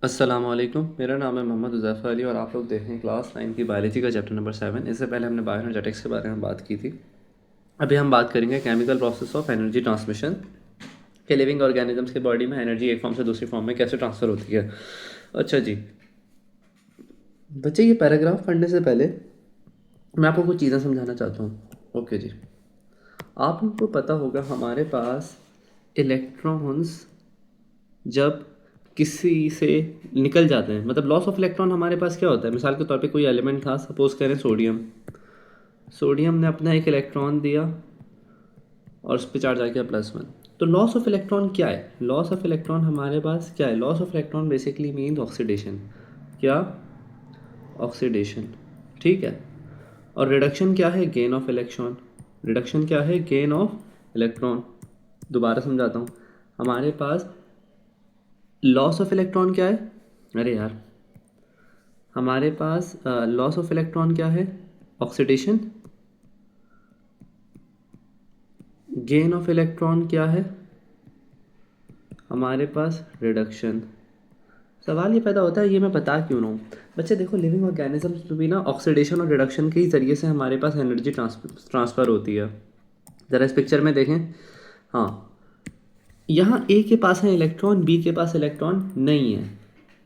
अस्सलामुअलैकुम, मेरा नाम है मोहम्मद हुज़ैफ़ा अली और आप लोग देख रहे हैं क्लास 9 की बायोलॉजी का चैप्टर नंबर 7। इससे पहले हमने बायोएनर्जेटिक्स के बारे में बात की थी। अभी हम बात करेंगे chemical process of energy transmission के लिविंग ऑर्गेनिजम्स के बॉडी में एनर्जी एक फॉर्म से दूसरी फॉर्म में कैसे ट्रांसफ़र होती है। अच्छा जी, बच्चे ये पैराग्राफ पढ़ने से पहले मैं आपको कुछ चीज़ें समझाना चाहता हूँ। ओके जी, आप लोगों को पता होगा हमारे पास इलेक्ट्रॉन्स जब किसी से निकल जाते हैं, मतलब लॉस ऑफ इलेक्ट्रॉन हमारे पास क्या होता है। मिसाल के तौर पे कोई एलिमेंट था, सपोज करें सोडियम। सोडियम ने अपना एक इलेक्ट्रॉन दिया और उस पर चार्ज आ गया +1। तो लॉस ऑफ इलेक्ट्रॉन क्या है? लॉस ऑफ इलेक्ट्रॉन हमारे पास क्या है? Loss of electron basically means oxidation. क्या? ऑक्सीडेशन। ठीक है। और रिडक्शन क्या है? Gain of electron. रिडक्शन क्या है? Gain of electron. दोबारा समझाता हूँ। हमारे पास लॉस ऑफ इलेक्ट्रॉन क्या है? अरे यार, हमारे पास लॉस ऑफ इलेक्ट्रॉन क्या है? ऑक्सीडेशन। गेन ऑफ इलेक्ट्रॉन क्या है? हमारे पास रिडक्शन। सवाल ये पैदा होता है, ये मैं बता क्यों रहा हूँ बच्चे। देखो, लिविंग ऑर्गेनिजम्स में भी ना ऑक्सीडेशन और रिडक्शन के ही ज़रिए से हमारे पास एनर्जी ट्रांसफ़र होती है। ज़रा इस पिक्चर में देखें। हाँ, यहाँ ए के पास है इलेक्ट्रॉन, बी के पास इलेक्ट्रॉन नहीं है।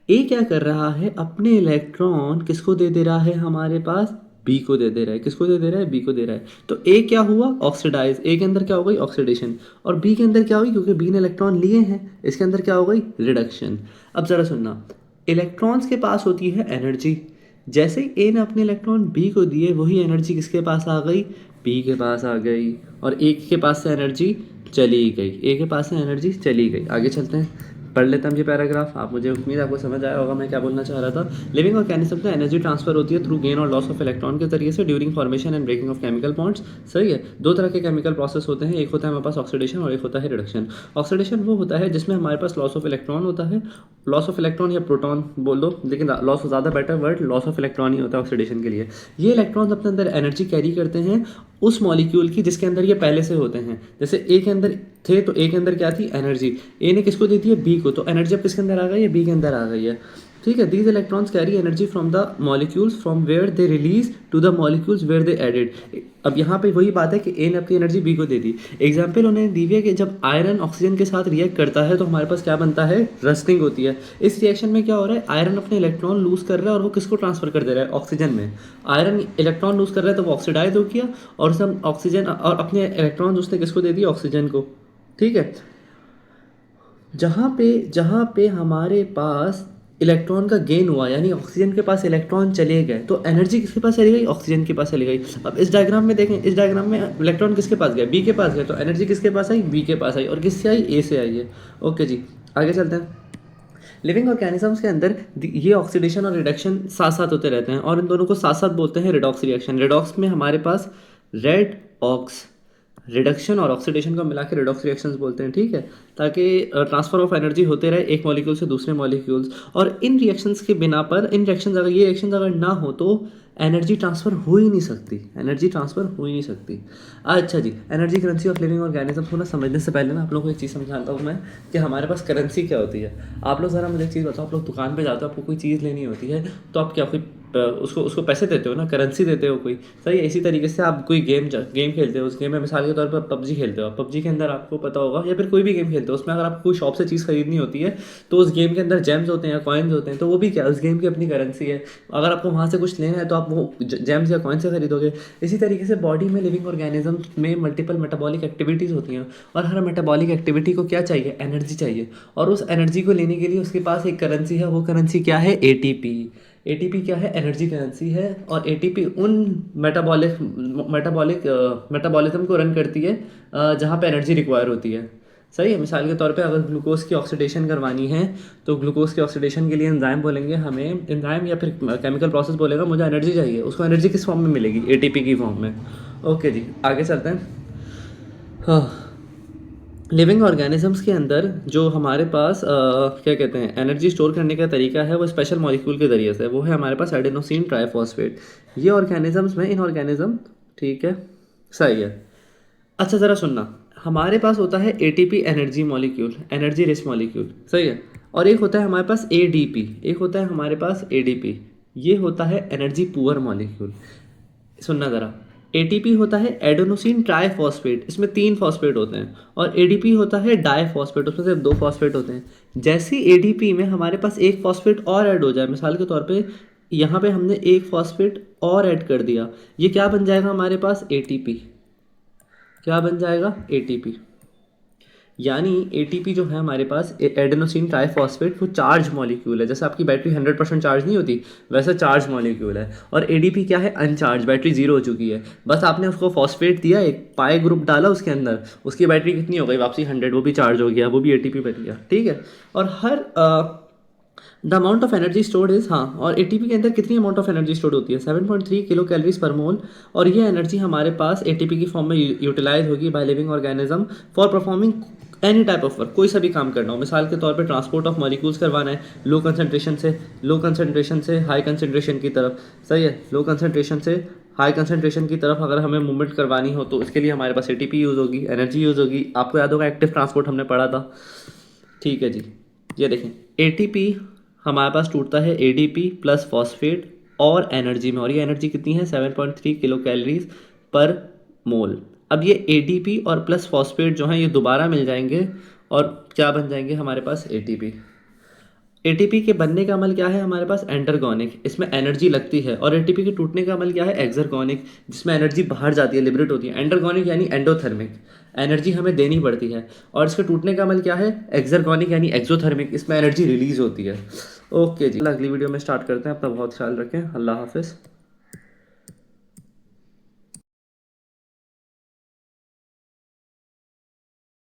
ए क्या कर रहा है? अपने इलेक्ट्रॉन किसको दे दे रहा है? हमारे पास बी को दे दे रहा है। किसको दे दे रहा है? बी को दे रहा है। तो ए क्या हुआ? ऑक्सीडाइज। ए के अंदर क्या हो गई? ऑक्सीडेशन। और बी के अंदर क्या हुई? क्योंकि बी ने इलेक्ट्रॉन लिए हैं, इसके अंदर क्या हो गई? रिडक्शन। अब ज़रा सुनना, इलेक्ट्रॉन्स के पास होती है एनर्जी। जैसे ही ए ने अपने इलेक्ट्रॉन बी को दिए, वही एनर्जी किसके पास आ गई? बी के पास आ गई। और ए के पास से एनर्जी चली गई। ए के पास से एनर्जी चली गई। आगे चलते हैं, पढ़ लेता हूँ ये पैराग्राफ। आप मुझे उम्मीद है आपको समझ आया होगा मैं क्या बोलना चाह रहा था। लिविंग ऑर्गेनिज्म में एनर्जी ट्रांसफर होती है थ्रू गेन और लॉस ऑफ इलेक्ट्रॉन के जरिए से during formation and breaking of chemical bonds. सही है। दो तरह के केमिकल प्रोसेस होते हैं, एक होता है हमारे पास ऑक्सीडेशन और एक होता है रिडक्शन। ऑक्सीडेशन वो होता है जिसमें हमारे पास लॉस ऑफ इलेक्ट्रॉन होता है। लॉस ऑफ इलेक्ट्रॉन या प्रोटॉन बोल दो, लेकिन लॉस ज़्यादा better word, loss of electron ही होता है ऑक्सीडेशन के लिए। ये इलेक्ट्रॉन्स अपने अंदर एनर्जी कैरी करते हैं उस मॉलिक्यूल की जिसके अंदर ये पहले से होते हैं। जैसे ए के अंदर थे तो ए के अंदर क्या थी? एनर्जी। ए ने किसको दी थी? बी को। तो एनर्जी अब किसके अंदर आ गई है? बी के अंदर आ गई है। ठीक है। These electrons carry energy from the molecules from where they release to the molecules where they added. अब यहाँ पे वही बात है कि ए ने अपनी एनर्जी बी को दे दी। एग्जाम्पल उन्होंने दी है कि जब आयरन ऑक्सीजन के साथ रिएक्ट करता है तो हमारे पास क्या बनता है? रस्टिंग होती है। इस रिएक्शन में क्या हो रहा है? आयरन अपने इलेक्ट्रॉन लूज कर रहा है और वो किसको ट्रांसफर कर दे रहा है? ऑक्सीजन में। आयरन इलेक्ट्रॉन लूज कर रहा है तो वो ऑक्सीडाइज हो गया और सब ऑक्सीजन और अपने इलेक्ट्रॉन उसने किसको दे दिए? ऑक्सीजन को। ठीक है। जहाँ पे हमारे पास इलेक्ट्रॉन का गेन हुआ, यानी ऑक्सीजन के पास इलेक्ट्रॉन चले गए, तो एनर्जी किसके पास चली गई? ऑक्सीजन के पास चली गई। अब इस डायग्राम में देखें, इस डायग्राम में इलेक्ट्रॉन किसके पास गया? बी के पास गया। तो एनर्जी किसके पास आई? बी के पास आई। और किससे आई? ए से आई है। ओके जी, आगे चलते हैं। लिविंग ऑर्गेनिजम्स के अंदर ये ऑक्सीडेशन और रिडक्शन साथ साथ होते रहते हैं और इन दोनों को साथ साथ बोलते हैं रिडॉक्स रिएक्शन। रिडॉक्स में हमारे पास रेड ऑक्स, रिडक्शन और ऑक्सीडेशन को मिला के रिडॉक्स रिएक्शंस बोलते हैं। ठीक है। ताकि ट्रांसफर ऑफ एनर्जी होते रहे एक मॉलिक्यूल से दूसरे मॉलिक्यूल्स। और इन रिएक्शंस के बिना पर, इन रिएक्शंस अगर ये रिएक्शंस अगर ना हो तो एनर्जी ट्रांसफ़र हो ही नहीं सकती। एनर्जी ट्रांसफ़र हो ही नहीं सकती। अच्छा जी, energy currency of living organism को ना समझने से पहले ना आप लोगों को एक चीज़ समझाता हूँ मैं कि हमारे पास करेंसी क्या होती है। आप लोग ज़रा मुझे एक चीज़ बताओ, आप लोग दुकान पे जाते हो, आपको कोई चीज़ लेनी होती है तो आप क्या कोई उसको उसको पैसे देते हो ना, करेंसी देते हो कोई। सही है। इसी तरीके से आप कोई गेम खेलते हो, उस गेम में मिसाल के तौर पर पबजी खेलते हो। पबजी के अंदर आपको पता होगा, या फिर कोई भी गेम खेलते हो, उसमें अगर आपको कोई शॉप से चीज़ खरीदनी होती है तो उस गेम के अंदर जेम्स होते हैं या कॉइन्स होते हैं, तो वो भी क्या, उस गेम की अपनी करेंसी है। अगर आपको वहाँ से कुछ लेना है तो आप वो जेम्स या कॉइन से खरीदोगे। इसी तरीके से बॉडी में, लिविंग ऑर्गेनिज्म में मल्टीपल मेटाबॉलिक एक्टिविटीज़ होती हैं और हर मेटाबॉलिक एक्टिविटी को क्या चाहिए? एनर्जी चाहिए। और उस एनर्जी को लेने के लिए उसके पास एक करेंसी है। वो करेंसी क्या है? एटीपी। एटीपी क्या है? एनर्जी करेंसी है। और एटीपी उन मेटाबॉलिज्म को रन करती है जहाँ पे एनर्जी रिक्वायर होती है। सही है। मिसाल के तौर पे अगर ग्लूकोज की ऑक्सीडेशन करवानी है तो ग्लूकोज की ऑक्सीडेशन के लिए एंजाइम बोलेंगे हमें, एंजाइम या फिर केमिकल प्रोसेस बोलेगा मुझे एनर्जी चाहिए। उसको एनर्जी किस फॉर्म में मिलेगी? एटीपी की फॉर्म में। ओके जी, आगे चलते हैं। हाँ, लिविंग ऑर्गेनिजम्स के अंदर जो हमारे पास क्या कहते हैं, एनर्जी स्टोर करने का तरीका है वो स्पेशल मॉलिक्यूल के ज़रिए से। वो है हमारे पास एडेनोसिन ट्राइफॉस्फेट। ये ऑर्गेनिजम्स में इन ऑर्गेनिज्म, ठीक है, सही है। अच्छा ज़रा सुनना, हमारे पास होता है ATP energy molecule, energy rich molecule. सही है। और एक होता है हमारे पास ADP, एक होता है हमारे पास ADP, ये होता है एनर्जी पुअर मॉलिक्यूल। सुनना ज़रा, ATP होता है एडेनोसिन ट्राइफॉस्फेट, इसमें 3 फॉस्फेट होते हैं, और ADP होता है डाइफॉस्फेट, उसमें सिर्फ 2 फॉस्फेट होते हैं। जैसे ADP में हमारे पास एक फॉस्फेट और ऐड हो जाए, मिसाल के तौर पे यहाँ पे हमने एक फॉस्फेट और ऐड कर दिया, ये क्या बन जाएगा हमारे पास ATP, क्या बन जाएगा ATP। यानी ATP जो है हमारे पास एडेनोसिन ट्राइफॉस्फेट, वो चार्ज मॉलिक्यूल है। जैसे आपकी बैटरी 100% चार्ज नहीं होती, वैसा चार्ज मॉलिक्यूल है। और ADP क्या है, अनचार्ज, बैटरी जीरो हो चुकी है, बस आपने उसको फॉस्फेट दिया, एक पाई ग्रुप डाला उसके अंदर, उसकी बैटरी कितनी हो गई वापसी 100, वो भी चार्ज हो गया, वो भी ATP बन गया, ठीक है। और हर the amount of energy stored is, हाँ, और ATP के अंदर कितनी अमाउंट ऑफ एनर्जी स्टोर्ड होती है, 7.3 किलो कैलोरीज पर मोल। और ये एनर्जी हमारे पास ATP की फॉर्म में यूटिलाइज होगी by living organism for performing any type of work, कोई सा भी काम करना हो। मिसाल के तौर पे ट्रांसपोर्ट ऑफ मॉलिक्यूल्स करवाना है लो कंसंट्रेशन से हाई कंसंट्रेशन की तरफ, सही है, लो कंसंट्रेशन से हाई कंसंट्रेशन की तरफ अगर हमें मूवमेंट करवानी हो तो उसके लिए हमारे पास ATP यूज़ होगी, एनर्जी यूज़ होगी। आपको याद होगा एक्टिव ट्रांसपोर्ट हमने पढ़ा था, ठीक है जी। ये देखें, ATP हमारे पास टूटता है ADP प्लस फॉस्फेट और एनर्जी में, और ये एनर्जी कितनी है, 7.3 किलो कैलोरीज पर मोल। अब ये ADP और प्लस फॉस्फेट जो हैं ये दोबारा मिल जाएंगे और क्या बन जाएंगे हमारे पास ATP। ATP के बनने का अमल क्या है हमारे पास, एंटरगोनिक, इसमें एनर्जी लगती है। और ATP के टूटने का अमल क्या है, एक्सरगोनिक, जिसमें एनर्जी बाहर जाती है, लिबरेट होती है। एंटरगोनिक यानी एंडोथर्मिक, एनर्जी हमें देनी पड़ती है। और इसके टूटने का अमल क्या है, एक्सरगोनिक यानी एक्सोथर्मिक, इसमें एनर्जी रिलीज होती है। ओके जी, अगली वीडियो में स्टार्ट करते हैं। अपना बहुत ख्याल रखें, अल्लाह हाफिज़।